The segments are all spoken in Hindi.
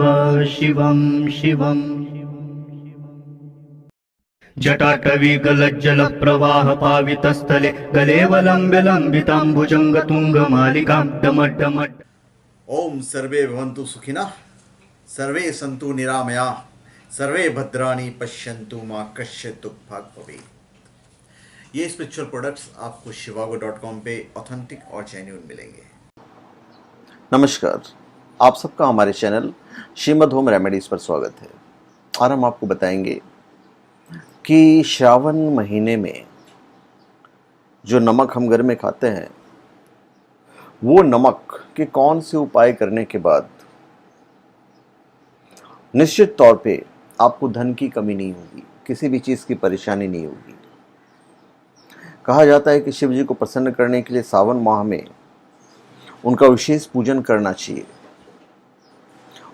शिव शिवं शिवम् जटाटवीगलज्जलप्रवाहपावितस्थले गलेवलम्ब्य लम्बिताम्बुजङ्गतुङ्गमालिकां डमड्डमड्। ओम सर्वे भवन्तु सुखिनः, सर्वे सन्तु निरामयाः, सर्वे भद्राणि पश्यन्तु मा कश्चित् दुःखभाग् भवेत्। ये स्पिरिचुअल प्रोडक्ट्स आपको shivago.com पे ऑथेंटिक और जेन्युइन मिलेंगे। नमस्कार, आप सबका हमारे चैनल श्रीमद होम रेमेडीज़ पर स्वागत है। और हम आपको बताएंगे कि श्रावण महीने में जो नमक हम घर में खाते हैं, वो नमक के कौन से उपाय करने के बाद निश्चित तौर पे आपको धन की कमी नहीं होगी, किसी भी चीज़ की परेशानी नहीं होगी। कहा जाता है कि शिव जी को प्रसन्न करने के लिए सावन माह में उनका विशेष पूजन करना चाहिए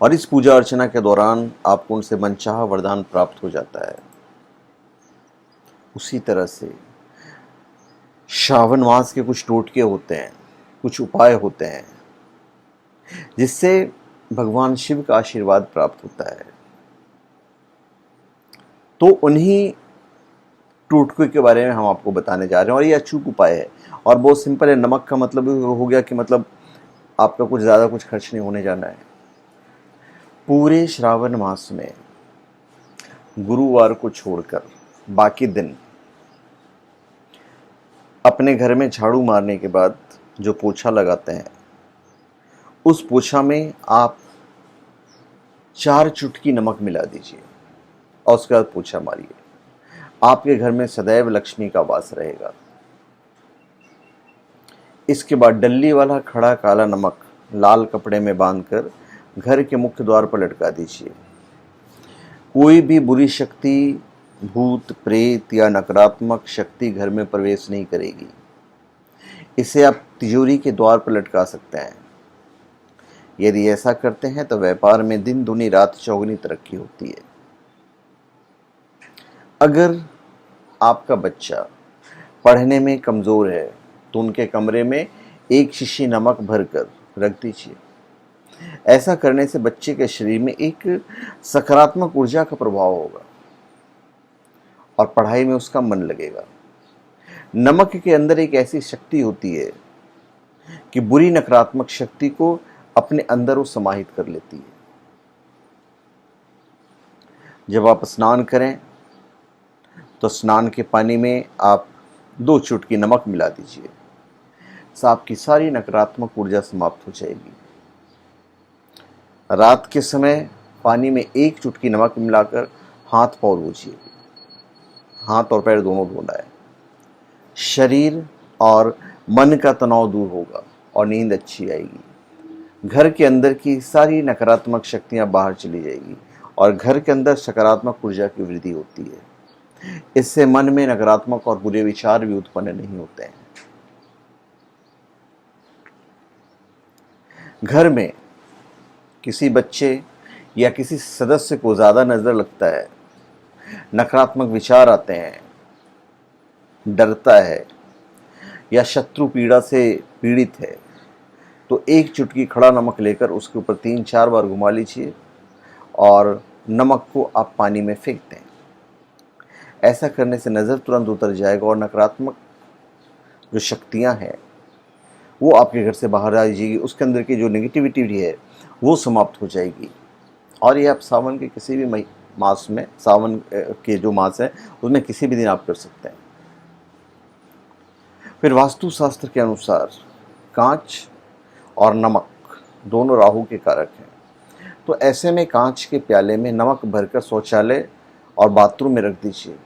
और इस पूजा अर्चना के दौरान आपको उनसे मनचाहा वरदान प्राप्त हो जाता है। उसी तरह से श्रावण मास के कुछ टोटके होते हैं, कुछ उपाय होते हैं जिससे भगवान शिव का आशीर्वाद प्राप्त होता है। तो उन्हीं टोटके के बारे में हम आपको बताने जा रहे हैं और ये अचूक उपाय है और बहुत सिंपल है। नमक का मतलब हो गया कि मतलब आपका कुछ ज़्यादा कुछ खर्च नहीं होने जाना है। पूरे श्रावण मास में गुरुवार को छोड़कर बाकी दिन अपने घर में झाड़ू मारने के बाद जो पोछा लगाते हैं, उस पोछा में आप 4 चुटकी नमक मिला दीजिए और उसके बाद पोछा मारिए। आपके घर में सदैव लक्ष्मी का वास रहेगा। इसके बाद डल्ली वाला खड़ा काला नमक लाल कपड़े में बांधकर घर के मुख्य द्वार पर लटका दीजिए। कोई भी बुरी शक्ति, भूत प्रेत या नकारात्मक शक्ति घर में प्रवेश नहीं करेगी। इसे आप तिजोरी के द्वार पर लटका सकते हैं। यदि ऐसा करते हैं तो व्यापार में दिन दुनी रात चौगुनी तरक्की होती है। अगर आपका बच्चा पढ़ने में कमज़ोर है तो उनके कमरे में 1 शीशी नमक भरकर रख दीजिए। ऐसा करने से बच्चे के शरीर में एक सकारात्मक ऊर्जा का प्रभाव होगा और पढ़ाई में उसका मन लगेगा। नमक के अंदर एक ऐसी शक्ति होती है कि बुरी नकारात्मक शक्ति को अपने अंदर वो समाहित कर लेती है। जब आप स्नान करें तो स्नान के पानी में आप 2 चुटकी नमक मिला दीजिए। तो आपकी सारी नकारात्मक ऊर्जा समाप्त हो जाएगी। रात के समय पानी में 1 चुटकी नमक मिलाकर हाथ पाँव धोइए। हाथ और पैर दोनों धोना है। शरीर और मन का तनाव दूर होगा और नींद अच्छी आएगी। घर के अंदर की सारी नकारात्मक शक्तियां बाहर चली जाएगी और घर के अंदर सकारात्मक ऊर्जा की वृद्धि होती है। इससे मन में नकारात्मक और बुरे विचार भी उत्पन्न नहीं होते हैं। घर में किसी बच्चे या किसी सदस्य को ज़्यादा नज़र लगता है, नकारात्मक विचार आते हैं, डरता है या शत्रु पीड़ा से पीड़ित है, तो 1 चुटकी खड़ा नमक लेकर उसके ऊपर 3-4 बार घुमा लीजिए और नमक को आप पानी में फेंक दें। ऐसा करने से नज़र तुरंत उतर जाएगा और नकारात्मक जो शक्तियां हैं वो आपके घर से बाहर आ जाएगी। उसके अंदर की जो नेगेटिविटी है वो समाप्त हो जाएगी। और ये आप सावन के किसी भी मास में, सावन के जो मास है उसमें किसी भी दिन आप कर सकते हैं। फिर वास्तु शास्त्र के अनुसार कांच और नमक दोनों राहु के कारक हैं। तो ऐसे में कांच के प्याले में नमक भरकर शौचालय और बाथरूम में रख दीजिए।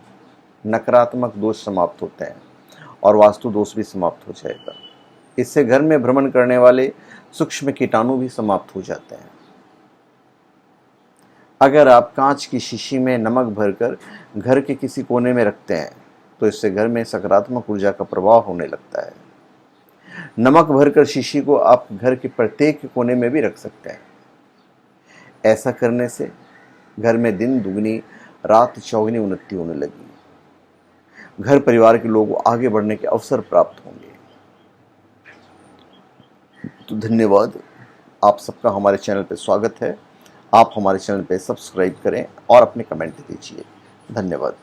नकारात्मक दोष समाप्त होते हैं और वास्तु दोष भी समाप्त हो जाएगा। इससे घर में भ्रमण करने वाले सूक्ष्म कीटाणु भी समाप्त हो जाते हैं। अगर आप कांच की शीशी में नमक भरकर घर के किसी कोने में रखते हैं तो इससे घर में सकारात्मक ऊर्जा का प्रभाव होने लगता है। नमक भरकर शीशी को आप घर के प्रत्येक कोने में भी रख सकते हैं। ऐसा करने से घर में दिन दुगनी रात चौगुनी उन्नति होने लगी। घर परिवार के लोगों को आगे बढ़ने के अवसर प्राप्त होंगे। तो धन्यवाद, आप सबका हमारे चैनल पर स्वागत है। आप हमारे चैनल पे सब्सक्राइब करें और अपने कमेंट दीजिए। धन्यवाद।